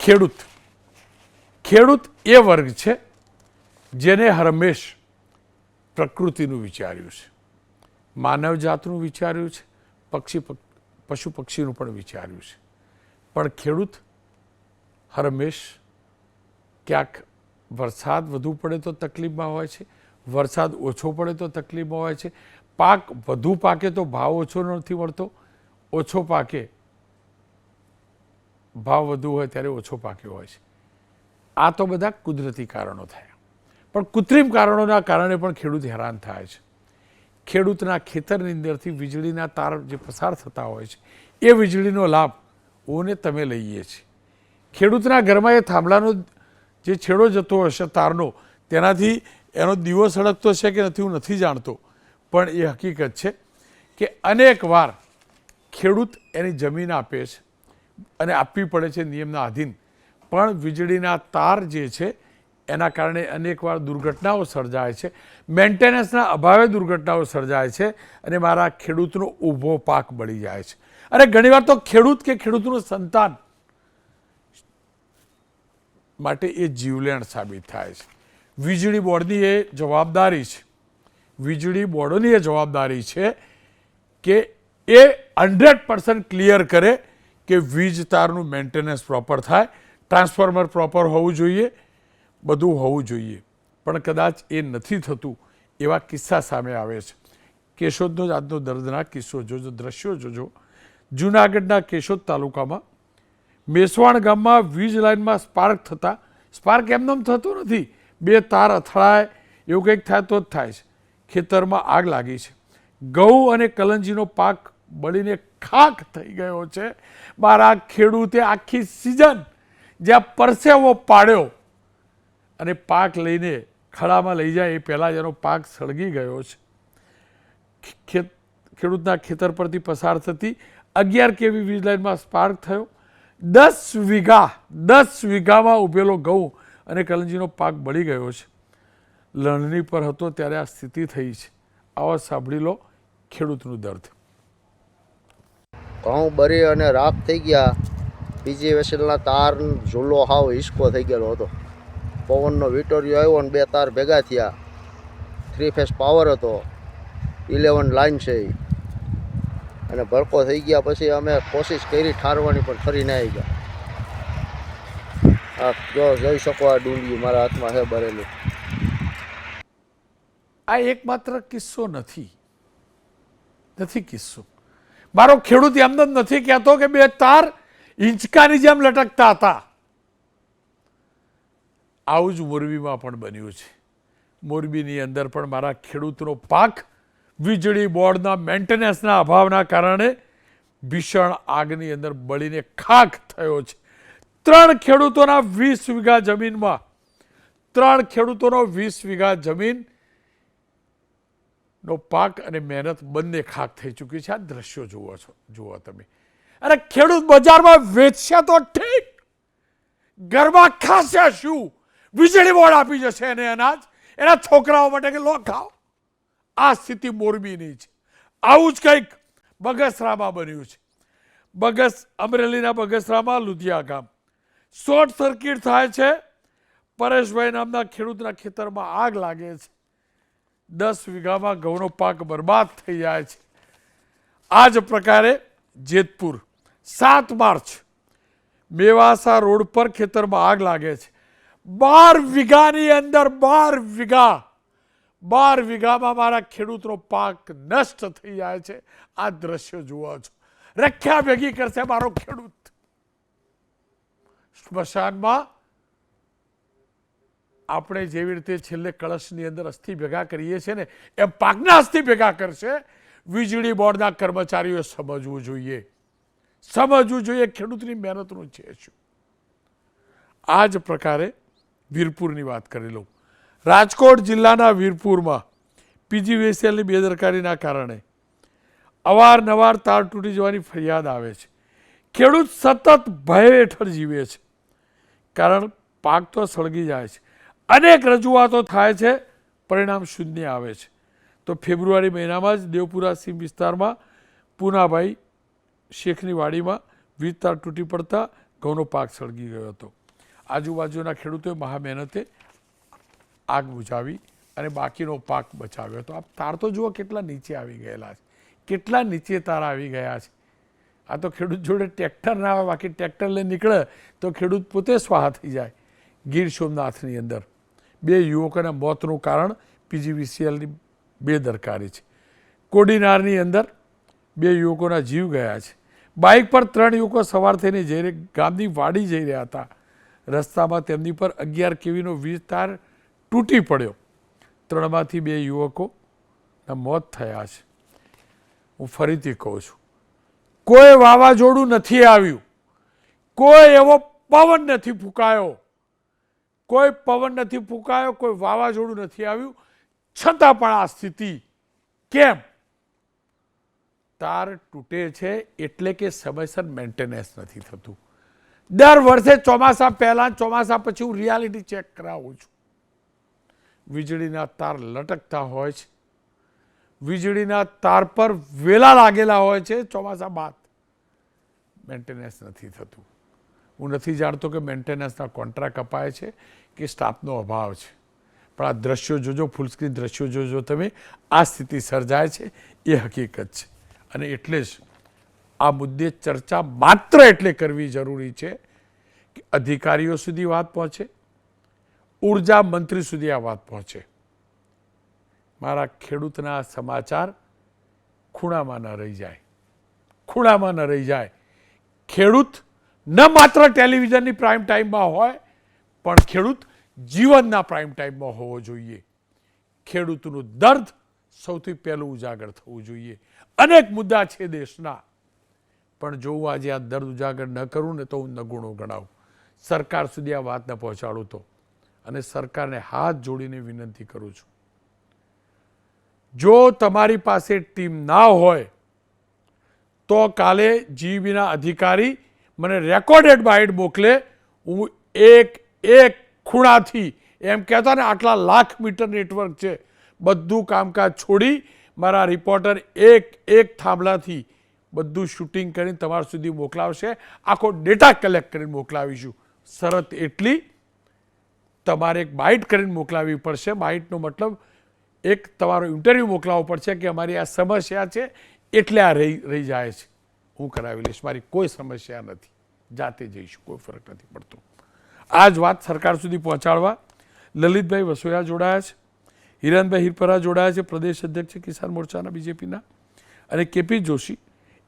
ખેડૂત એ વર્ગ છે જેને હરમેશ પ્રકૃતિનું વિચાર્યું છે, માનવ જાતનું વિચાર્યું છે, પશુ પક્ષીનું પણ વિચાર્યું છે. પણ ખેડૂત હરમેશ ક્યાંક વરસાદ વધુ પડે તો તકલીફમાં હોય છે, વરસાદ ઓછો પડે તો તકલીફમાં હોય છે, પાક વધુ પાકે તો ભાવ ઓછો નથી મળતો, ઓછો પાકે ભાવ વધુ હોય ત્યારે ઓછો પાક્યો હોય છે. આ તો બધા કુદરતી કારણો થયા. પણ કૃત્રિમ કારણોના કારણે પણ ખેડૂત હેરાન થાય છે. ખેડૂતના ખેતરની અંદરથી વીજળીના તાર જે પસાર થતા હોય છે એ વીજળીનો લાભ હું ને તમે લઈએ છીએ. ખેડૂતના ઘરમાં એ થાંભલાનો જે છેડો જતો હશે તારનો, તેનાથી એનો દીવો સળગતો છે કે નથી હું નથી જાણતો, પણ એ હકીકત છે કે અનેક વાર ખેડૂત એની જમીન આપે છે અને આપવી પડે છે નિયમના આધીન, પણ વીજળીના તાર જે છે એના કારણે અનેકવાર દુર્ઘટનાઓ સર્જાય છે, મેન્ટેનન્સના અભાવે દુર્ઘટનાઓ સર્જાય છે અને મારા ખેડૂતનો ઊભો પાક બળી જાય છે. અને ઘણીવાર તો ખેડૂત કે ખેડૂતનું સંતાન માટે એ જીવલેણ સાબિત થાય છે. વીજળી બોર્ડની એ જવાબદારી છે, વીજળી બોર્ડોની એ જવાબદારી છે કે એ 100% ક્લિયર કરે કે વીજ તારનું મેન્ટેનન્સ પ્રોપર થાય, ટ્રાન્સફોર્મર પ્રોપર હોવું જોઈએ, બધું હોવું જોઈએ. પણ કદાચ એ નથી થતું એવા કિસ્સા સામે આવે છે. કેશોદનો જ આજનો દર્દનાક કિસ્સો જોજો, દ્રશ્યો જોજો. જૂનાગઢના કેશોદ તાલુકામાં મેસવાણ ગામમાં વીજ લાઇનમાં સ્પાર્ક થતાં, સ્પાર્ક એમનેમ થતું નથી, બે તાર અથડાય એવું કંઈક થાય તો જ થાય છે. ખેતરમાં આગ લાગી છે, ઘઉં અને કલંજીનો પાક બળીને ખાખ થઈ ગયો છે. મારા ખેડૂતે આખી સિઝન જ્યાં પરસેવો પાડ્યો અને પાક લઈને ખળામાં લઈ જાય એ પહેલાં જ એનો પાક સળગી ગયો છે. ખેડૂતના ખેતર પરથી પસાર થતી 11 kV વીજ લાઇનમાં સ્પાર્ક થયો. 10 વીઘામાં ઉભેલો ઘઉં અને કલંજીનો પાક બળી ગયો છે. લણણી પર હતો ત્યારે આ સ્થિતિ થઈ છે. આવો સાંભળી લો ખેડૂતનું દર્દ. ઘઉં બરી અને રાખ થઈ ગયા. બીજી વેસલના તાર ઝૂલો હાવ હિસકો થઈ ગયેલો હતો. પવનનો વિટોરિયો આવ્યો અને બે તાર ભેગા થયા. 3 ફેઝ પાવર હતો, 11 લાઇન છે અને ભડકો થઈ ગયા. પછી અમે કોશિશ કરી ઠારવાની પણ ફરીને આવી ગયા. આ જો જોઈ શકો આ ડુંડિયું મારા હાથમાં છે ભરેલું. આ એકમાત્ર કિસ્સો નથી કિસ્સો. મારો ખેડૂત એમને નથી કહેતો કે બે તાર હિંચકાની જેમ લટકતા હતા. આવું જ મોરબીમાં પણ બન્યું છે. મોરબીની અંદર પણ મારા ખેડૂતનો પાક વીજળી બોર્ડના મેન્ટેનન્સના અભાવના કારણે ભીષણ આગની અંદર બળીને ખાખ થયો છે. 3 ખેડૂતોના 20 વીઘા જમીનમાં 3 ખેડૂતોનો 20 વીઘા જમીનનો પાક અને મહેનત બંને ખાખ થઈ ચૂકી છે. આ દ્રશ્યો જુઓ તમે. અને ખેડૂત બજારમાં વેચશે તો ઠીક, ઘરમાં ખાશે શું? વીજળી બોર્ડ આપી જશે એને અનાજ, એના છોકરાઓ માટે કે લો ખાઓ. આ સ્થિતિ મોરબીની છે. આવું જ કંઈક બગસરામાં બન્યું છે. અમરેલીના બગસરામાં લુધિયા ગામ શોર્ટ સર્કિટ થાય છે. પરેશભાઈ નામના ખેડૂતના ખેતરમાં આગ લાગે છે. 10 વીઘામાં ઘઉંનો પાક બરબાદ થઈ જાય છે. આ જ પ્રકારે જેતપુર 7 માર્ચ મેવાસા રોડ પર ખેતરમાં આગ લાગે છે. 12 વીઘાની અંદર 12 વીઘામાં મારા ખેડૂતનો પાક નષ્ટ થઈ જાય છે. આ દ્રશ્ય જુઓ છો. રખ્યા ભેગી કરશે મારો ખેડૂત. સ્મશાનમાં આપણે જેવી રીતે છેલ્લે કળશની અંદર અસ્થિ ભેગા કરીએ છીએ ને, એમ પાકના અસ્થિ ભેગા કરશે. વીજળી બોર્ડના કર્મચારીઓએ સમજવું જોઈએ ખેડૂતની મહેનતનું છે શું. આ જ પ્રકારે વીરપુરની વાત કરી લઉં. રાજકોટ જિલ્લાના વીરપુરમાં પીજીવીસીએલની બેદરકારીના કારણે અવારનવાર તાર તૂટી જવાની ફરિયાદ આવે છે. ખેડૂત સતત ભય હેઠળ જીવે છે, કારણ પાક તો સળગી જાય છે. અનેક રજૂઆતો થાય છે, પરિણામ શૂન્ય આવે છે. તો ફેબ્રુઆરી મહિનામાં જ દેવપુરા સીમ વિસ્તારમાં પૂનાભાઈ શેખની વાડીમાં વીજ તાર તૂટી પડતા ઘઉંનો પાક સળગી ગયો હતો. આજુબાજુના ખેડૂતોએ મહા મહેનતે આગ બુઝાવી અને બાકીનો પાક બચાવ્યો હતો. આ તાર તો જુઓ કેટલા નીચે આવી ગયેલા છે, કેટલા નીચે તાર આવી ગયા છે. આ તો ખેડૂત જોડે ટ્રેક્ટર ના આવે, બાકી ટ્રેક્ટર લઈને નીકળે તો ખેડૂત પોતે સ્વાહા થઈ જાય. ગીર સોમનાથની અંદર 2 યુવકોના મોતનું કારણ પીજીવીસીએલની બેદરકારી છે. કોડીનારની અંદર 2 યુવકોના જીવ ગયા છે. બાઇક પર 3 યુવકો સવાર થઈને જઈ ગામની વાડી જઈ રહ્યા હતા. રસ્તામાં તેમની પર 11 કેવીનો વીજ તાર તૂટી પડ્યો. 3માંથી 2 યુવકોના મોત થયા છે. હું ફરીથી કહું છું, કોઈ વાવાઝોડું નથી આવ્યું, કોઈ એવો પવન નથી ફૂંકાયો, કોઈ પવન નથી ફૂંકાયો, કોઈ વાવાઝોડું નથી આવ્યું, છતાં પણ આ સ્થિતિ કેમ? તાર તૂટે છે એટલે કે સમયસર મેન્ટેનન્સ નથી થતું. દર વર્ષે ચોમાસા પહેલા ચોમાસા પછી હું રિયાલિટી ચેક કરાવું છું. વીજળીના તાર લટકતા હોય છે, વીજળીના તાર પર વેલા લાગેલા હોય છે. ચોમાસા બાદ મેન્ટેનન્સ નથી થતું. હું નથી જાણતો કે મેન્ટેનન્સના કોન્ટ્રાક્ટ અપાય છે કે સ્ટાફનો અભાવ છે, પણ આ દ્રશ્યો જોજો, ફૂલસ્ક્રીન દ્રશ્યો જોજો તમે, આ સ્થિતિ સર્જાય છે એ હકીકત છે. અને એટલે જ આ મુદ્દે ચર્ચા માત્ર એટલે કરવી જરૂરી છે કે અધિકારીઓ સુધી વાત પહોંચે, ઉર્જા મંત્રી સુધી આ વાત પહોંચે. મારા ખેડૂતના સમાચાર ખૂણામાં ન રહી જાય, ખૂણામાં ન રહી જાય. ખેડૂત ન માત્ર ટેલિવિઝનની પ્રાઇમ ટાઈમમાં હોય, પણ ખેડૂત જીવનના પ્રાઇમ ટાઈમમાં હોવો જોઈએ. ખેડૂતનું દર્દ સૌથી પહેલું ઉજાગર થવું જોઈએ. અનેક મુદ્દા છે દેશના, પણ જો હું આજે આ દર્દ ઉજાગર ન કરું ને તો હું નગુણો ગણાવું. સરકાર સુધી આ વાત ન પહોંચાડું તો, અને સરકારને હાથ જોડીને વિનંતી કરું છું, જો તમારી પાસે ટીમ ના હોય તો કાલે જીબીના અધિકારી મને રેકોર્ડેડ બાઇટ મોકલે. હું એક ખૂણાથી, એમ કહેતા ને આટલા લાખ મીટર નેટવર્ક છે, બધું કામકાજ છોડી મારા રિપોર્ટર એક થાંભલાથી બધું શૂટિંગ કરીને તમારા સુધી મોકલાવશે. આખો ડેટા કલેક્ટ કરીને મોકલાવીશું. શરત એટલી, તમારે એક બાઇટ કરીને મોકલાવી પડશે. બાઇટનો મતલબ એક તમારો ઇન્ટરવ્યૂ મોકલાવવો પડશે કે અમારી આ સમસ્યા છે એટલે આ રહી જાય છે. હું કરાવી લઈશ, મારી કોઈ સમસ્યા નથી, જાતે જઈશું, કોઈ ફરક નથી પડતો. આ જ વાત સરકાર સુધી પહોંચાડવા લલિતભાઈ વસોયા જોડાયા છે, હિરણભાઈ હિરપરા જોડાયા છે, પ્રદેશ અધ્યક્ષ છે કિસાન મોરચાના બીજેપીના, અને કેપી જોશી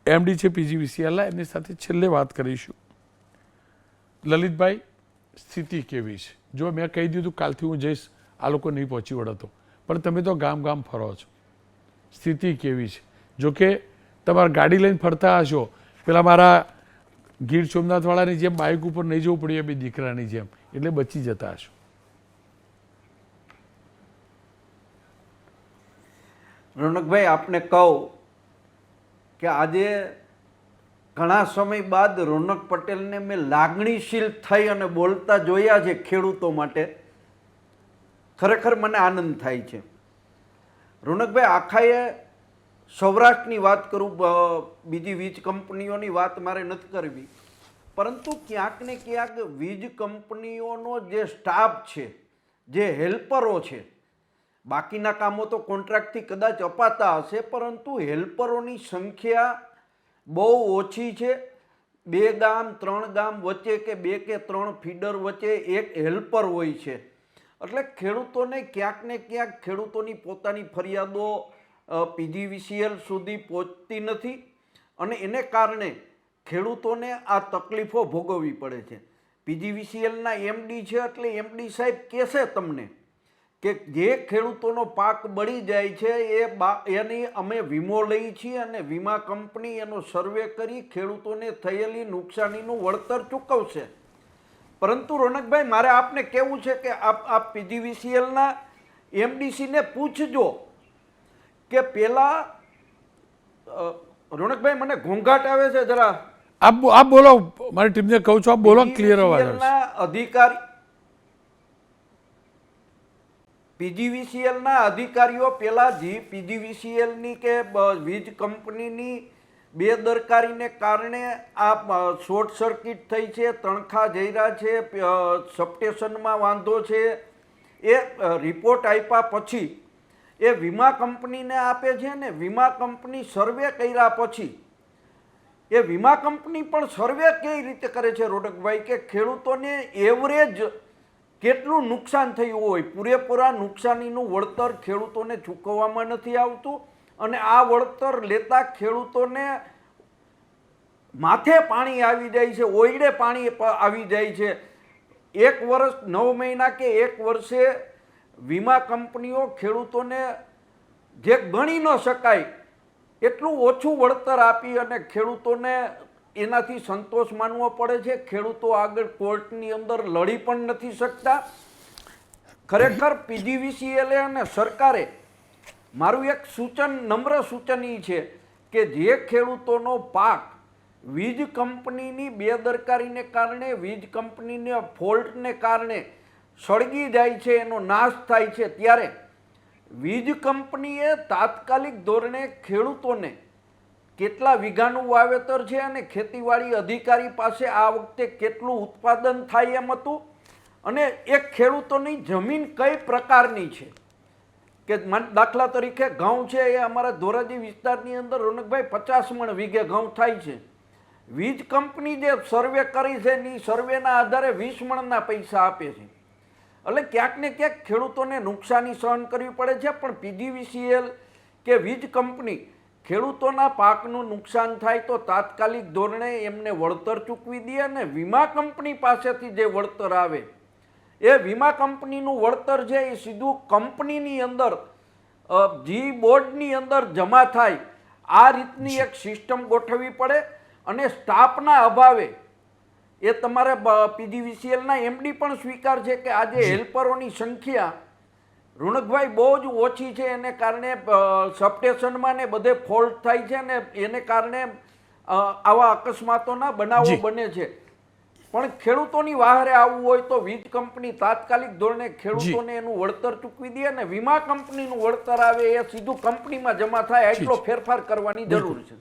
એમડી છે પીજીવીસીએલના. એમની સાથે છેલ્લે વાત કરીશું. લલિતભાઈ, સ્થિતિ કેવી છે? જો મેં કહી દીધું કાલથી હું જઈશ, આ લોકો નહીં પહોંચી વળતો, પણ તમે તો ગામ ગામ ફરો છો. સ્થિતિ કેવી છે? જો કે તમારે ગાડી લઈને ફરતા હશો, પેલા મારા ગીર સોમનાથવાળાની જેમ બાઇક ઉપર નહીં જવું પડ્યું, બે દીકરાની જેમ, એટલે બચી જતા હશો. રોનકભાઈ, આપને કહું કે આજે ઘણા સમય બાદ રોનક પટેલને મેં લાગણીશીલ થઈ અને બોલતા જોયા છે ખેડૂતો માટે. ખરેખર મને આનંદ થાય છે. રોનકભાઈ, આખાએ સૌરાષ્ટ્રની વાત કરું, બીજી વીજ કંપનીઓની વાત મારે નથી કરવી, પરંતુ ક્યાંક ને ક્યાંક વીજ કંપનીઓનો જે સ્ટાફ છે, જે હેલ્પરો છે, બાકીના કામો તો કોન્ટ્રાક્ટથી કદાચ અપાતા હશે, પરંતુ હેલ્પરોની સંખ્યા બહુ ઓછી છે. 2 ગામ 3 ગામ વચ્ચે કે 2 કે 3 ફીડર વચ્ચે એક હેલ્પર હોય છે. એટલે ખેડૂતોને ક્યાંક ને ક્યાંક ખેડૂતોની પોતાની ફરિયાદો પીજીવીસીએલ સુધી પહોંચતી નથી, અને એને કારણે ખેડૂતોને આ તકલીફો ભોગવવી પડે છે. પીજીવીસીએલના એમડી છે, એટલે એમડી સાહેબ કહેશે તમને કે જે ખેડૂતોનો પાક બળી જાય છે એની અમે વીમો લઈએ છીએ, અને વીમા કંપની એનો સર્વે કરી ખેડૂતોને થયેલી નુકસાનીનું વળતર ચૂકવશે. પરંતુ રોનકભાઈ, મારે આપને કહેવું છે કે આપ પીજીવીસીએલના એમડીસીને પૂછજો કે પેલા, રોનકભાઈ મને ઘોંઘાટ આવે છે જરા, આપ બોલો, મારી ટીમને કહું છું, આપ બોલો, ક્લિયર અવાજ. અધિકારી પીજીવીસીએલના અધિકારીઓ પેલા પીજીવીસીએલની કે વીજ કંપનીની બેદરકારીને કારણે આ શોર્ટ સર્કિટ થઈ છે, તણખા જઈ છે, સબસ્ટેશનમાં વાંધો છે, એ રિપોર્ટ આપ્યા પછી એ વીમા કંપનીને આપે છે ને વીમા કંપની સર્વે કર્યા પછી એ વીમા કંપની પણ સર્વે કઈ રીતે કરે છે રોનકભાઈ કે ખેડૂતોને એવરેજ કેટલું નુકસાન થયું હોય, પૂરેપૂરા નુકસાનીનું વળતર ખેડૂતોને ચૂકવવામાં નથી આવતું અને આ વળતર લેતા ખેડૂતોને માથે પાણી આવી જાય છે, ઓયડે પાણી આવી જાય છે. 1 વર્ષ 9 મહિના કે 1 વર્ષે વીમા કંપનીઓ ખેડૂતોને જે ગણી ન શકાય એટલું ઓછું વળતર આપી અને ખેડૂતોને એનાથી સંતોષ માનવો પડે છે. ખેડૂતો આગળ કોર્ટની અંદર લડી પણ નથી શકતા. ખરેખર PGVCL અને સરકારે મારું એક સૂચન, નમ્ર સૂચન એ છે કે જે ખેડૂતોનો પાક વીજ કંપનીની બેદરકારીને કારણે, વીજ કંપનીના ફોલ્ટને કારણે સળગી જાય છે, એનો નાશ થાય છે, ત્યારે વીજ કંપનીએ તાત્કાલિક ધોરણે ખેડૂતોને કેટલા વીઘાનું વાવેતર છે અને ખેતીવાડી અધિકારી પાસે આ વખતે કેટલું ઉત્પાદન થાય એમ હતું અને એક ખેડૂતોની જમીન કઈ પ્રકારની છે કે દાખલા તરીકે ઘઉં છે એ અમારા ધોરાજી વિસ્તારની અંદર રોનકભાઈ 50 મણ વીઘે ઘઉં થાય છે. વીજ કંપની જે સર્વે કરી છે એ સર્વેના આધારે 20 મણના પૈસા આપે છે. એટલે ક્યાંક ને ક્યાંક ખેડૂતોને નુકસાની સહન કરવી પડે છે. પણ PGVCL કે વીજ કંપની ખેડૂતોના પાકનું નુકસાન થાય તો તાત્કાલિક ધોરણે એમને વળતર ચૂકવી દે અને વીમા કંપની પાસેથી જે વળતર આવે એ વીમા કંપનીનું વળતર છે એ સીધું કંપનીની અંદર જી બોર્ડની અંદર જમા થાય. આ રીતની એક સિસ્ટમ ગોઠવવી પડે અને સ્ટાફના અભાવે એ તમારે PGVCLના MD પણ સ્વીકાર છે કે આજે હેલ્પરોની સંખ્યા રોનકભાઈ બહુ જ ઓછી છે, એને કારણે સબસ્ટેશનમાં ને બધે ફોલ્ટ થાય છે ને એને કારણે આવા અકસ્માતોના બનાવો બને છે. પણ ખેડૂતોની વાહરે આવવું હોય તો વીજ કંપની તાત્કાલિક ધોરણે ખેડૂતોને એનું વળતર ચૂકવી દે અને વીમા કંપનીનું વળતર આવે એ સીધું કંપનીમાં જમા થાય એટલો ફેરફાર કરવાની જરૂર છે.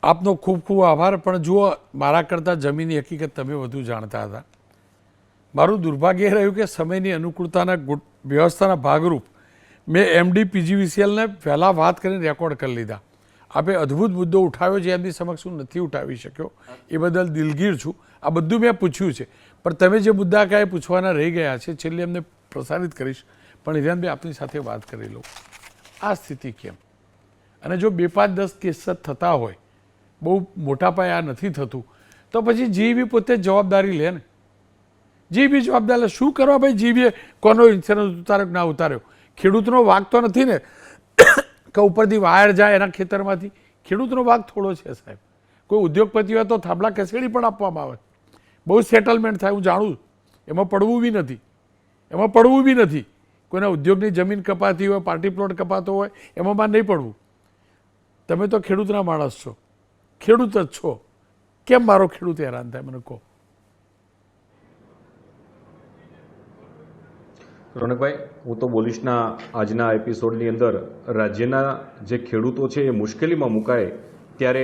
આપનો ખૂબ ખૂબ આભાર. પણ જુઓ, મારા કરતાં જમીનની હકીકત તમે વધુ જાણતા હતા. મારું દુર્ભાગ્ય રહ્યું કે સમયની અનુકૂળતાના વ્યવસ્થાના ભાગરૂપ મેં MD PGVCLને પહેલાં વાત કરીને રેકોર્ડ કરી લીધા. આપે અદ્ભુત મુદ્દો ઉઠાવ્યો છે, એમની સમક્ષ હું નથી ઉઠાવી શક્યો, એ બદલ દિલગીર છું. આ બધું મેં પૂછ્યું છે, પણ તમે જે મુદ્દા કાંઈ પૂછવાના રહી ગયા છે છેલ્લે એમને પ્રસારિત કરીશ. પણ હિરેનભાઈ, આપની સાથે વાત કરી લઉં, આ સ્થિતિ કેમ? અને જો 2, 5, 10 કેસ થતા હોય, બહુ મોટા પાયે આ નથી થતું, તો પછી GEB પોતે જવાબદારી લે ને. GEB જવાબદાર લે. શું કરવા ભાઈ GEB કોનો ઇન્સ્યોરન્સ ઉતાર્યો ના ઉતાર્યો? ખેડૂતનો વાંક તો નથી ને કે ઉપરથી વાયર જાય એના ખેતરમાંથી? ખેડૂતનો વાંક થોડો છે સાહેબ. કોઈ ઉદ્યોગપતિ હોય તો થાંભલા ખસેડી પણ આપવામાં આવે, બહુ સેટલમેન્ટ થાય, હું જાણું. એમાં પડવું બી નથી. કોઈના ઉદ્યોગની જમીન કપાતી હોય, પાર્ટી પ્લોટ કપાતો હોય, એમાં નહીં પડવું. તમે તો ખેડૂતના માણસ છો, ખેડૂત જ છો. કેમ મારો ખેડૂત હેરાન થાય મને કહો. રોનકભાઈ, હું તો બોલીશના આજના એપિસોડની અંદર રાજ્યના જે ખેડૂતો છે એ મુશ્કેલીમાં મુકાય ત્યારે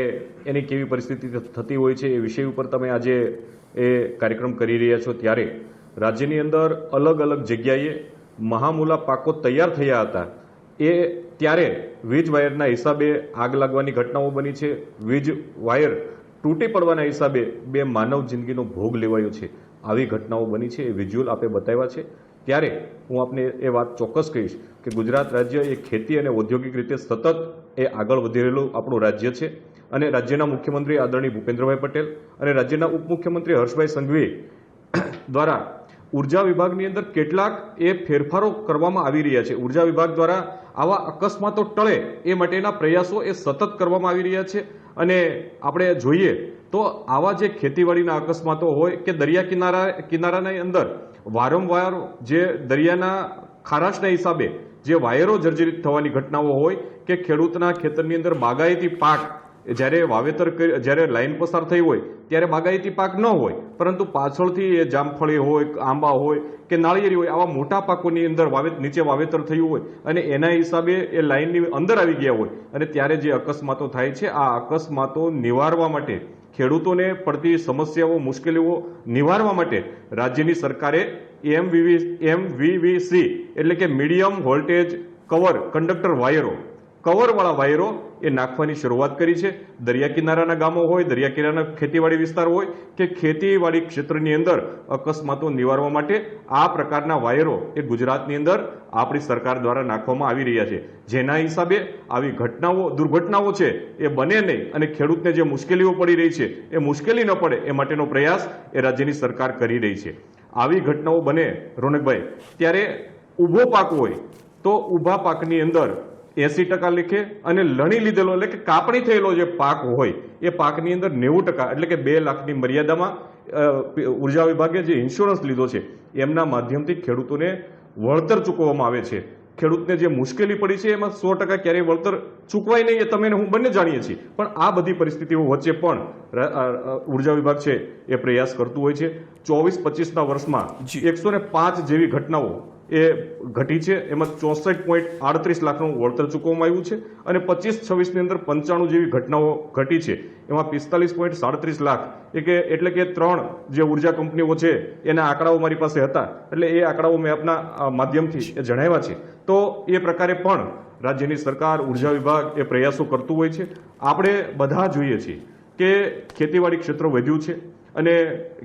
એની કેવી પરિસ્થિતિ થતી હોય છે એ વિષય ઉપર તમે આજે એ કાર્યક્રમ કરી રહ્યા છો. ત્યારે રાજ્યની અંદર અલગ અલગ જગ્યાએ મહામૂલા પાકો તૈયાર થયા હતા, એ ત્યારે વીજ વાયરના હિસાબે આગ લાગવાની ઘટનાઓ બની છે. વીજ વાયર તૂટી પડવાના હિસાબે 2 માનવ જિંદગીનો ભોગ લેવાયો છે. આવી ઘટનાઓ બની છે, એ વિઝ્યુઅલ આપે બતાવ્યા છે. ત્યારે હું આપને એ વાત ચોક્કસ કહીશ કે ગુજરાત રાજ્ય એ ખેતી અને ઔદ્યોગિક રીતે સતત એ આગળ વધી રહેલું આપણું રાજ્ય છે. અને રાજ્યના મુખ્યમંત્રી આદરણીય ભૂપેન્દ્રભાઈ પટેલ અને રાજ્યના ઉપમુખ્યમંત્રી હર્ષભાઈ સંઘવી દ્વારા ઉર્જા વિભાગની અંદર કેટલાક એ ફેરફારો કરવામાં આવી રહ્યા છે. ઉર્જા વિભાગ દ્વારા આવા અકસ્માતો ટળે એ માટેના પ્રયાસો એ સતત કરવામાં આવી રહ્યા છે. અને આપણે જોઈએ તો આવા જે ખેતીવાડીના અકસ્માતો હોય કે દરિયા કિનારાની અંદર વારંવાર જે દરિયાના ખારાશના હિસાબે જે વાયરો જર્જરિત થવાની ઘટનાઓ હોય કે ખેડૂતના ખેતરની અંદર બાગાયતી પાક જ્યારે વાવેતર જ્યારે લાઈન પસાર થઈ હોય ત્યારે બાગાયતી પાક ન હોય, પરંતુ પાછળથી એ જામફળી હોય, આંબા હોય કે નાળિયેરી હોય, આવા મોટા પાકોની અંદર નીચે વાવેતર થયું હોય અને એના હિસાબે એ લાઈનની અંદર આવી ગયા હોય અને ત્યારે જે અકસ્માતો થાય છે, આ અકસ્માતો નિવારવા માટે, ખેડૂતોને પડતી સમસ્યાઓ, મુશ્કેલીઓ નિવારવા માટે રાજ્યની સરકારે MVVC એટલે કે મીડિયમ વોલ્ટેજ કંડક્ટર વાયરો, કવરવાળા વાયરો એ નાખવાની શરૂઆત કરી છે. દરિયા કિનારાના ગામો હોય, દરિયા કિનારાના ખેતીવાડી વિસ્તાર હોય કે ખેતીવાડી ક્ષેત્રની અંદર અકસ્માતો નિવારવા માટે આ પ્રકારના વાયરો એ ગુજરાતની અંદર આપણી સરકાર દ્વારા નાખવામાં આવી રહ્યા છે. જેના હિસાબે આવી દુર્ઘટનાઓ છે એ બને નહીં અને ખેડૂતને જે મુશ્કેલીઓ પડી રહી છે એ મુશ્કેલી ન પડે એ માટેનો પ્રયાસ એ રાજ્યની સરકાર કરી રહી છે. આવી ઘટનાઓ બને રોનકભાઈ ત્યારે ઊભો પાક હોય તો ઊભા પાકની અંદર 80% લેખે અને લણી લીધેલો એટલે કે કાપણી થયેલો જે પાક હોય એ પાકની અંદર 90% એટલે કે 2 લાખની મર્યાદામાં ઉર્જા વિભાગે જે ઇન્સ્યોરન્સ લીધો છે એમના માધ્યમથી ખેડૂતોને વળતર ચૂકવવામાં આવે છે. ખેડૂતને જે મુશ્કેલી પડી છે એમાં 100% ક્યારેય વળતર ચૂકવાય નહીં, એ તમે હું બંને જાણીએ છીએ. પણ આ બધી પરિસ્થિતિઓ વચ્ચે પણ ઉર્જા વિભાગ છે એ પ્રયાસ કરતું હોય છે. 24-25ના વર્ષમાં 105 જેવી ઘટનાઓ એ ઘટી છે. એમાં 64.38 લાખનું વળતર ચૂકવવામાં આવ્યું છે અને 25-26ની અંદર 95 જેવી ઘટનાઓ ઘટી છે. એમાં 45.37 લાખ એટલે કે 3 જે ઉર્જા કંપનીઓ છે એના આંકડાઓ મારી પાસે હતા, એટલે એ આંકડાઓ મેં આપના માધ્યમથી એ જણાવ્યા છે. તો એ પ્રકારે પણ રાજ્યની સરકાર, ઉર્જા વિભાગ એ પ્રયાસો કરતું હોય છે. આપણે બધા જોઈએ છીએ કે ખેતીવાડી ક્ષેત્ર વધ્યું છે અને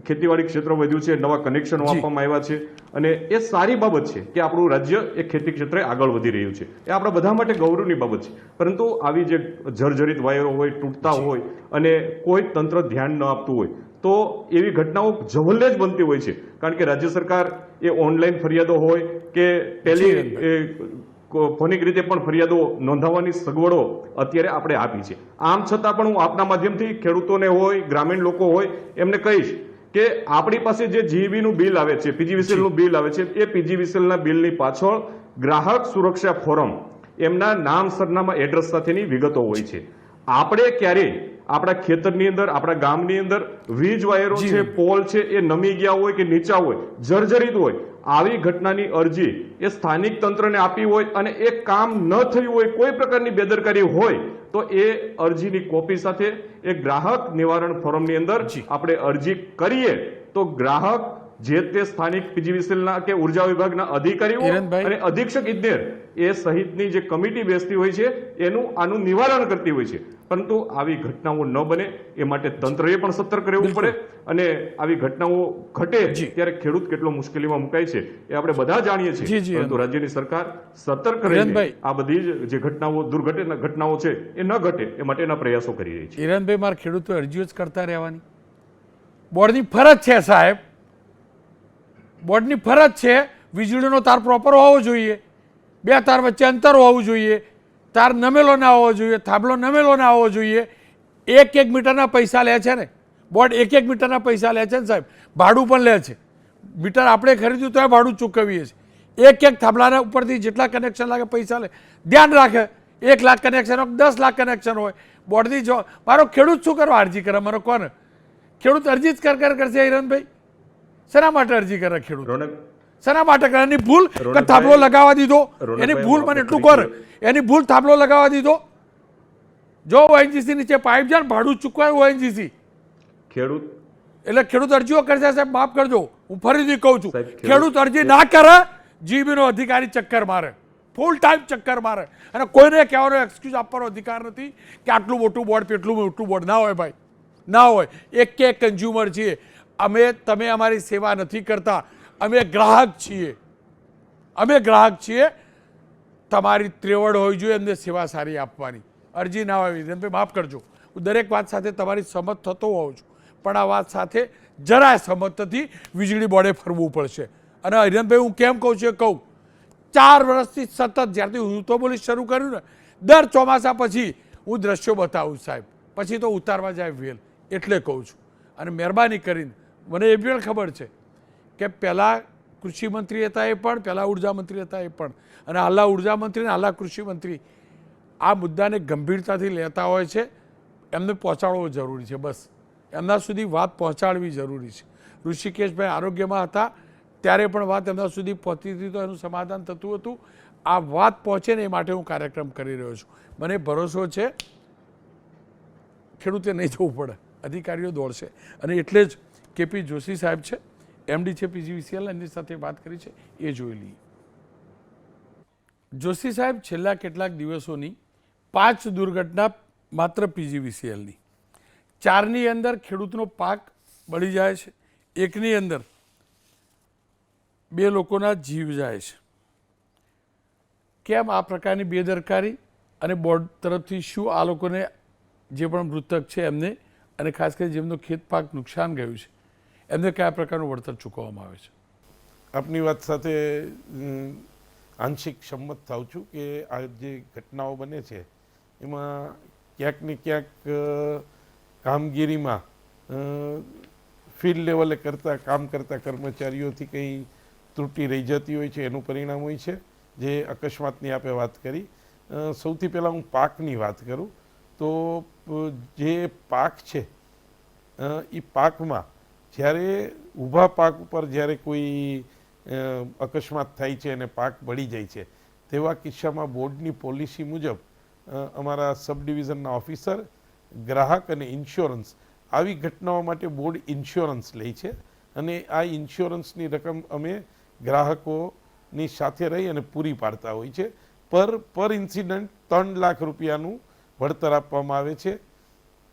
ખેતીવાડી ક્ષેત્ર વધ્યું છે, નવા કનેક્શનો આપવામાં આવ્યા છે અને એ સારી બાબત છે કે આપણું રાજ્ય એ ખેતી ક્ષેત્રે આગળ વધી રહ્યું છે. એ આપણા બધા માટે ગૌરવની બાબત છે. પરંતુ આવી જે જર્જરિત વાયરો હોય, તૂટતા હોય અને કોઈ તંત્ર ધ્યાન ન આપતું હોય તો એવી ઘટનાઓ જવલ્લે જ બનતી હોય છે. કારણ કે રાજ્ય સરકાર એ ઓનલાઈન ફરિયાદો હોય કે ફોનિક રીતે પણ ફરિયાદો નોંધાવવાની સગવડો અત્યારે આપણે આપી છે. આમ છતાં પણ હું આપના માધ્યમથી ખેડૂતોને હોય, ગ્રામીણ લોકો હોય એમને કહીશ કે આપણી પાસે જે જીઈબીનું બિલ આવે છે, પીજીવીસીએલનું બિલ આવે છે, એ પીજીવીસીએલના બિલની પાછળ ગ્રાહક સુરક્ષા ફોરમ એમના નામ, સરનામા, એડ્રેસ સાથેની વિગતો હોય છે. આપણે ક્યારેય આપણા ખેતરની અંદર, આપણા ગામની અંદર વીજ વાયરો છે, પોલ છે, એ નમી ગયા હોય કે નીચા હોય, જર્જરિત હોય, આવી ઘટનાની અરજી એ સ્થાનિક તંત્રને આપી હોય અને એ કામ ન થયું હોય, કોઈ પ્રકારની બેદરકારી હોય તો એ અરજીની કોપી સાથે એ ગ્રાહક નિવારણ ફોરમની અંદર આપણે અરજી કરીએ તો ગ્રાહક જે તે સ્થાનિક પીજીવીસીએલના કે ઉર્જા વિભાગના અધિકારીઓ અને અધિક્ષક ઇજનેર એ સહિતની જે કમિટી બેસતી હોય છે આનું નિવારણ કરતી હોય છે. પરંતુ આવી ઘટનાઓ ન બને એ માટે તંત્રએ પણ સતર્ક રહેવું પડે અને આવી ઘટનાઓ ઘટે ત્યારે ખેડૂત કેટલો મુશ્કેલીમાં મુકાય છે એ આપણે બધા જાણીએ છીએ. પરંતુ રાજ્યની સરકાર સતર્ક રહીને આ બધી જે ઘટનાઓ, ઘટનાઓ છે એ ન ઘટે એ માટેના પ્રયાસો કરી રહી છે. હિરણભાઈ, મારા ખેડૂતો અરજીઓ જ કરતા રહેવાની બોર્ડની ફરજ છે સાહેબ, બોર્ડની ફરજ છે. વીજળીનો તાર પ્રોપર હોવો જોઈએ, 2 તાર વચ્ચે અંતર હોવું જોઈએ, તાર નમેલો ના હોવો જોઈએ, થાંભલો નમેલો ના હોવો જોઈએ. 1-1 મીટરના પૈસા લે છે ને બોર્ડ, 1-1 મીટરના પૈસા લે છે ને સાહેબ, ભાડું પણ લે છે. મીટર આપણે ખરીદ્યું તો ભાડું ચૂકવીએ છીએ. 1-1 થાંભલાના ઉપરથી જેટલા કનેક્શન લાગે પૈસા લે. ધ્યાન રાખે 1 લાખ કનેક્શન હોય, 10 લાખ કનેક્શન હોય, બોર્ડની જો મારો ખેડૂત શું કરવા અરજી કરે? મારો કોને ખેડૂત અરજી જ કરશે? હિરણભાઈ, શેના માટે અરજી કરે ખેડૂત? શેના માટે કરે? એની ભૂલ કે થાંભલો લગાવવા દીધો? એની ભૂલ મને એટલું કરે, એની ભૂલ થાંભલો લગાવવા દીધો? જો ઓએનજીસી નીચે પાઇપ જાય, ભાડું ચૂકવાય ઓએનજીસી ખેડૂત, એટલે ખેડૂત અરજીઓ કરશે. સાહેબ માફ કરજો, હું ફરીથી કહું છું, ખેડૂત અરજી ના કરે, જીબીનો અધિકારી ચક્કર મારે, ફૂલ ટાઈમ ચક્કર મારે અને કોઈને કહેવાનો એક્સક્યુઝ આપવાનો અધિકાર નથી કે આટલું મોટું બોર્ડ, પેટલું મોટું બોર્ડ. ના હોય ભાઈ, ના હોય. એક કન્ઝ્યુમર છીએ તમે અમારી સેવા નથી કરતા, અમે ગ્રાહક છીએ, તમારી ત્રેવડ હોવી જોઈએ એમને સેવા સારી આપવાની. અરજી ના હોય હિરણભાઈ, માફ કરજો, હું દરેક વાત સાથે તમારી સહમત થતો હોઉં છું, પણ આ વાત સાથે જરાય સહમત નથી. વીજળી બોર્ડે ફરવું પડશે. અને હિરણભાઈ, હું કેમ કહું છું? કહું 4 વર્ષથી સતત જ્યારથી હું તો બોલી શરૂ કર્યું ને, દર ચોમાસા પછી હું દ્રશ્યો બતાવું સાહેબ, પછી તો ઉતારવા જાય વેલ. એટલે કહું છું. અને મહેરબાની કરીને, મને એ પણ ખબર છે કે પહેલાં કૃષિ મંત્રી હતા એ પણ, પહેલાં ઉર્જા મંત્રી હતા એ પણ, અને હાલના ઉર્જા મંત્રી અને હાલના કૃષિ મંત્રી આ મુદ્દાને ગંભીરતાથી લેતા હોય છે. એમને પહોંચાડવો જરૂરી છે. બસ એમના સુધી વાત પહોંચાડવી જરૂરી છે. ઋષિકેશભાઈ આરોગ્યમાં હતા ત્યારે પણ વાત એમના સુધી પહોંચતી હતી તો એનું સમાધાન થતું હતું. આ વાત પહોંચે ને એ માટે હું કાર્યક્રમ કરી રહ્યો છું. મને ભરોસો છે ખેડૂતે નહીં જવું પડે, અધિકારીઓ દોડશે. અને એટલે જ કેપી જોશી સાહેબ છે, એમડી છે પીજીવીસીએલ, એમની સાથે વાત કરી છે, એ જોઈ લઈએ. જોશી સાહેબ, છેલ્લા કેટલાક દિવસોની 5 દુર્ઘટના માત્ર પીજીવીસીએલની, 4ની અંદર ખેડૂતનો પાક બળી જાય છે, 1ની અંદર 2 લોકોના જીવ જાય છે. કેમ આ પ્રકારની બેદરકારી અને બોર્ડ તરફથી શું આ લોકોને જે પણ મૃતક છે એમને અને ખાસ કરીને જેમનો ખેત પાક નુકસાન ગયું છે એમને કયા પ્રકારનું વળતર ચૂકવવામાં આવે છે? આપની વાત સાથે આંશિક સંમત થાઉં છું કે આ જે ઘટનાઓ બને છે એમાં ક્યાંક ને ક્યાંક કામગીરીમાં ફિલ્ડ લેવલે કામ કરતા કર્મચારીઓથી કંઈ ત્રુટિ રહી જતી હોય છે, એનું પરિણામ હોય છે. જે અકસ્માતની આપે વાત કરી, સૌથી પહેલાં હું પાકની વાત કરું તો જે પાક છે એ પાકમાં જ્યારે ઊભા પાક ઉપર જ્યારે કોઈ અકસ્માત થાય છે અને પાક બળી જાય છે તેવા કિસ્સામાં બોર્ડની પોલિસી મુજબ અમારા સબ ડિવિઝનના ઓફિસર, ગ્રાહક અને ઇન્સ્યોરન્સ આવી ઘટનાઓ માટે બોર્ડ ઇન્સ્યોરન્સ લે છે. અને આ ઇન્સ્યોરન્સની રકમ અમે ગ્રાહકોની સાથે રહી અને પૂરી પાડતા હોય છે. પર ઇન્સિડન્ટ 3 લાખ રૂપિયાનું વળતર આપવામાં આવે છે.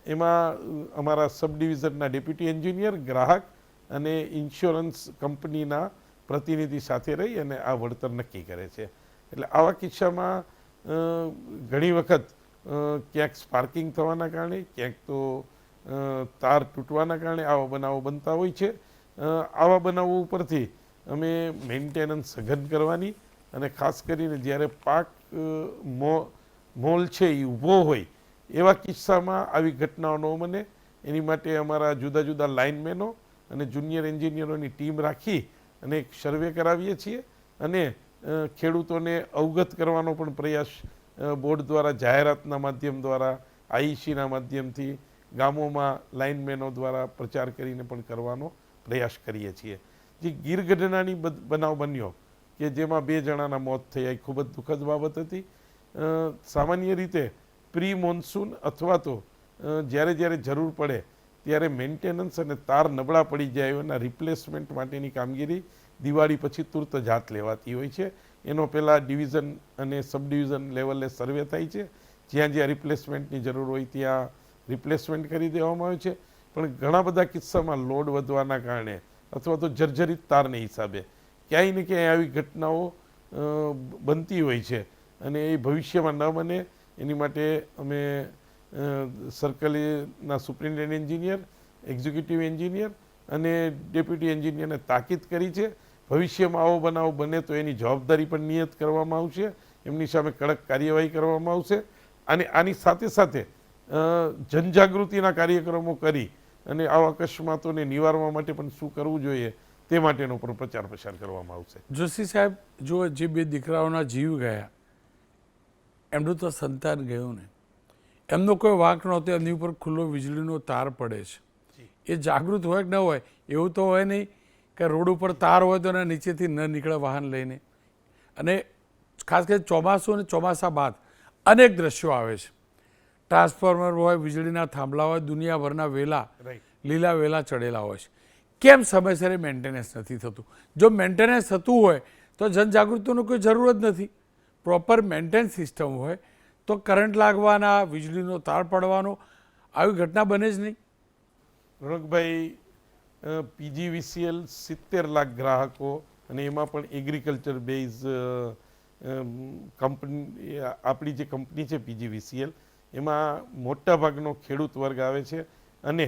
એમાં અમારા સબ ડિવિઝનના ડેપ્યુટી એન્જિનિયર, ગ્રાહક અને ઇન્સ્યોરન્સ કંપનીના પ્રતિનિધિ સાથે રહી અને આ વળતર નક્કી કરે છે. એટલે આવા કિસ્સામાં ઘણી વખત ક્યાંક સ્પાર્કિંગ થવાના કારણે, ક્યાંક તો તાર તૂટવાના કારણે આવા બનાવો બનતા હોય છે. આવા બનાવો ઉપરથી અમે મેન્ટેનન્સ સઘન કરવાની અને ખાસ કરીને જ્યારે પાક મોલ છે એ ઊભો હોય એવા કિસ્સામાં આવી ઘટનાઓ ન બને એની માટે અમારા જુદા જુદા લાઇનમેનો અને જુનિયર એન્જિનિયરોની ટીમ રાખી અને એક સર્વે કરાવીએ છીએ. અને ખેડૂતોને અવગત કરવાનો પણ પ્રયાસ બોર્ડ દ્વારા જાહેરાતના માધ્યમ દ્વારા, આઈસીના માધ્યમથી ગામોમાં લાઇનમેનો દ્વારા પ્રચાર કરીને પણ કરવાનો પ્રયાસ કરીએ છીએ. જે ગીર ગઢડાની બનાવ બન્યો કે જેમાં 2 જણાના મોત થયા એ ખૂબ જ દુઃખદ બાબત હતી. સામાન્ય રીતે પ્રી મોન્સૂન અથવા તો જ્યારે જરૂર પડે ત્યારે મેન્ટેનન્સ અને તાર નબળા પડી જાય એના રિપ્લેસમેન્ટ માટેની કામગીરી દિવાળી પછી તુરત જ હાથ લેવાતી હોય છે. એનો પહેલાં ડિવિઝન અને સબ ડિવિઝન લેવલે સર્વે થાય છે. જ્યાં રિપ્લેસમેન્ટની જરૂર હોય ત્યાં રિપ્લેસમેન્ટ કરી દેવામાં આવે છે. પણ ઘણા બધા કિસ્સામાં લોડ વધવાના કારણે અથવા તો જર્જરિત તારને હિસાબે ક્યાંય ને ક્યાંય આવી ઘટનાઓ બનતી હોય છે અને એ ભવિષ્યમાં ન બને એની માટે અમે સર્કલના સુપ્રિન્ટેન્ડન્ટ એન્જિનિયર, એક્ઝિક્યુટિવ એન્જિનિયર અને ડેપ્યુટી એન્જિનિયરને તાકીદ કરી છે. ભવિષ્યમાં આવો બનાવ બને તો એની જવાબદારી પણ નિયત કરવામાં આવશે, એમની સામે કડક કાર્યવાહી કરવામાં આવશે. અને આની સાથે સાથે જનજાગૃતિના કાર્યક્રમો કરી અને આવા અકસ્માતોને નિવારવા માટે પણ શું કરવું જોઈએ તે માટેનો પણ પ્રચાર પ્રસાર કરવામાં આવશે. જોશી સાહેબ, જો જે 2 દીકરાઓના જીવ ગયા એમનું તો સંતાન ગયું ને, એમનો કોઈ વાંક નહોતો, એમની ઉપર ખુલ્લો વીજળીનો તાર પડે છે. એ જાગૃત હોય કે ન હોય એવું તો હોય નહીં કે રોડ ઉપર તાર હોય તો એના નીચેથી ન નીકળે વાહન લઈને. અને ખાસ કરીને ચોમાસું અને ચોમાસા બાદ અનેક દ્રશ્યો આવે છે. ટ્રાન્સફોર્મર હોય, વીજળીના થાંભલા હોય, દુનિયાભરના વેલા, લીલા વેલા ચડેલા હોય છે. કેમ સમયસર મેન્ટેનન્સ નથી થતું? જો મેન્ટેનન્સ થતું હોય તો જનજાગૃતિની કોઈ જરૂર જ નથી. પ્રોપર મેન્ટેનન્સ સિસ્ટમ હોય તો કરંટ લાગવાના, વીજળીનો તાર પડવાનો આવી ઘટના બને જ નહીં. રોનકભાઈ, પીજીવીસીએલ 70 લાખ ગ્રાહકો અને એમાં પણ એગ્રીકલ્ચર બેઝ કંપની, આપણી જે કંપની છે પીજીવીસીએલ, એમાં મોટા ભાગનો ખેડૂત વર્ગ આવે છે. અને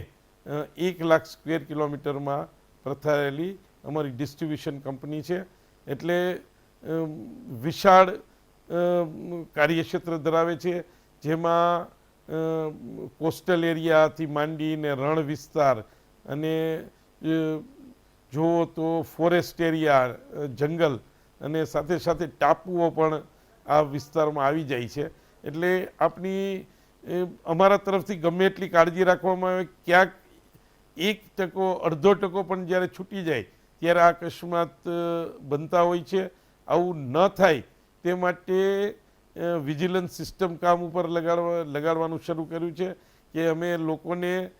1 લાખ સ્ક્વેર કિલોમીટરમાં પ્રથાયેલી અમારી ડિસ્ટ્રીબ્યુશન કંપની છે. એટલે વિશાળ કાર્યક્ષેત્ર ધરાવે છે, જેમાં કોસ્ટલ એરિયાથી માંડીને રણ વિસ્તાર અને જુઓ તો ફોરેસ્ટ એરિયા, જંગલ અને સાથે સાથે ટાપુઓ પણ આ વિસ્તારમાં આવી જાય છે. એટલે આપણી અમારા તરફથી ગમે એટલી કાળજી રાખવામાં આવે, ક્યાંક 1% અડધો ટકો પણ જ્યારે છૂટી જાય ત્યારે આ અકસ્માત બનતા હોય છે. આવું ન થાય તે માટે વિજિલન્સ સિસ્ટમ કામ ઉપર લગાડવાનું શરૂ કર્યું છે કે અમે લોકોને,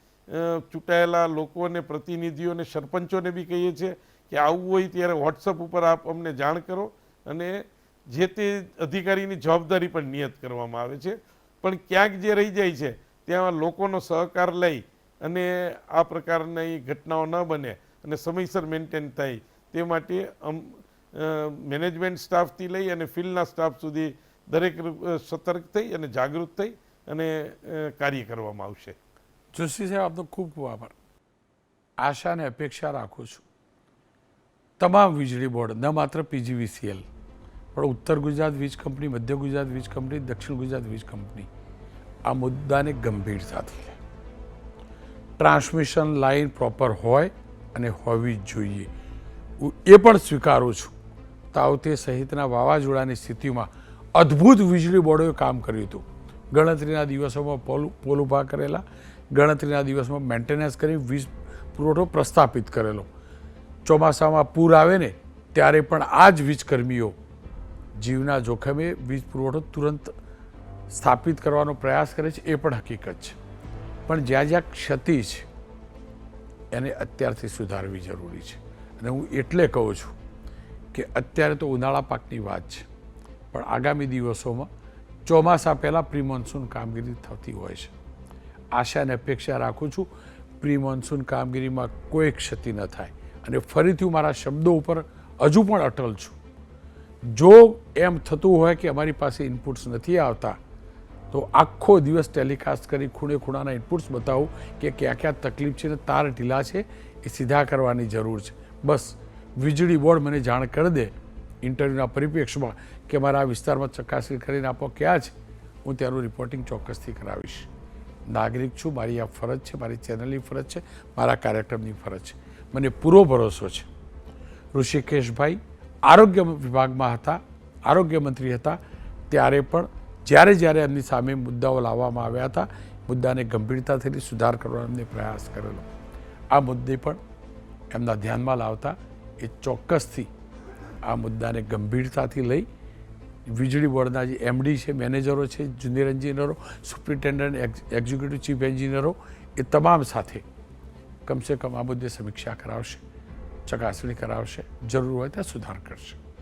ચૂંટાયેલા લોકોને, પ્રતિનિધિઓને, સરપંચોને બી કહીએ છીએ કે આવવું હોય ત્યારે વોટ્સઅપ ઉપર આપ અમને જાણ કરો અને જે તે અધિકારીની જવાબદારી પણ નિયત કરવામાં આવે છે. પણ ક્યાંક જે રહી જાય છે ત્યાં લોકોનો સહકાર લઈ અને આ પ્રકારની ઘટનાઓ ન બને અને સમયસર મેન્ટેન થાય તે માટે મેનેજમેન્ટ સ્ટાફથી લઈ અને ફિલ્ડના સ્ટાફ સુધી દરેક સતર્ક થઈ અને જાગૃત થઈ અને કાર્ય કરવામાં આવશે. જોશી સાહેબ, આપનો ખૂબ ખૂબ આભાર. આશા અને અપેક્ષા રાખું છું તમામ વીજળી બોર્ડ, ન માત્ર PGVCL પણ ઉત્તર ગુજરાત વીજ કંપની, મધ્ય ગુજરાત વીજ કંપની, દક્ષિણ ગુજરાત વીજ કંપની આ મુદ્દાને ગંભીરતાથી લે. ટ્રાન્સમિશન લાઇન પ્રોપર હોય અને હોવી જ જોઈએ. હું એ પણ સ્વીકારું છું તાવતે સહિતના વાવાઝોડાની સ્થિતિમાં અદ્ભુત વીજળી બોર્ડોએ કામ કર્યું હતું. ગણતરીના દિવસોમાં પોલ ઊભા કરેલા, ગણતરીના દિવસમાં મેન્ટેનન્સ કરી વીજ પુરવઠો પ્રસ્થાપિત કરેલો. ચોમાસામાં પૂર આવે ને ત્યારે પણ આ જ વીજકર્મીઓ જીવના જોખમે વીજ પુરવઠો તુરંત સ્થાપિત કરવાનો પ્રયાસ કરે છે, એ પણ હકીકત છે. પણ જ્યાં જ્યાં ક્ષતિ છે એને અત્યારથી સુધારવી જરૂરી છે. અને હું એટલે કહું છું કે અત્યારે તો ઉનાળા પાકની વાત છે, પણ આગામી દિવસોમાં ચોમાસા પહેલાં પ્રી મોન્સૂન કામગીરી થતી હોય છે. આશા અને અપેક્ષા રાખું છું પ્રી મોન્સૂન કામગીરીમાં કોઈ ક્ષતિ ન થાય. અને ફરીથી હું મારા શબ્દો ઉપર હજુ પણ અટલ છું. જો એમ થતું હોય કે અમારી પાસે ઇનપુટ્સ નથી આવતા તો આખો દિવસ ટેલિકાસ્ટ કરી ખૂણે ખૂણાના ઇનપુટ્સ બતાવું કે ક્યાં ક્યાં તકલીફ છે ને તાર ઢીલા છે એ સીધા કરવાની જરૂર છે. બસ વીજળી બોર્ડ મને જાણ કરી દે ઇન્ટરવ્યૂના પરિપ્રેક્ષમાં કે મારા આ વિસ્તારમાં ચકાસણી કરીને આપો ક્યાં છે, હું ત્યાંનું રિપોર્ટિંગ ચોક્કસથી કરાવીશ. નાગરિક છું, મારી આ ફરજ છે, મારી ચેનલની ફરજ છે, મારા કાર્યક્રમની ફરજ છે. મને પૂરો ભરોસો છે ઋષિકેશભાઈ આરોગ્ય વિભાગમાં હતા, આરોગ્ય મંત્રી હતા, ત્યારે પણ જ્યારે એમની સામે મુદ્દાઓ લાવવામાં આવ્યા હતા, મુદ્દાને ગંભીરતાથી સુધાર કરવાનો એમને પ્રયાસ કરેલો. આ મુદ્દે પણ એમના ધ્યાનમાં લાવતા એ ચોક્કસથી આ મુદ્દાને ગંભીરતાથી લઈ વીજળી બોર્ડના જે MD છે, મેનેજરો છે, જુનિયર એન્જિનિયરો, સુપ્રિન્ટેન્ડન્ટ, એક્ઝિક્યુટિવ ચીફ એન્જિનિયરો એ તમામ સાથે કમસે કમ આ મુદ્દે સમીક્ષા કરાવશે, ચકાસણી કરાવશે, જરૂર હોય ત્યાં સુધાર કરશે.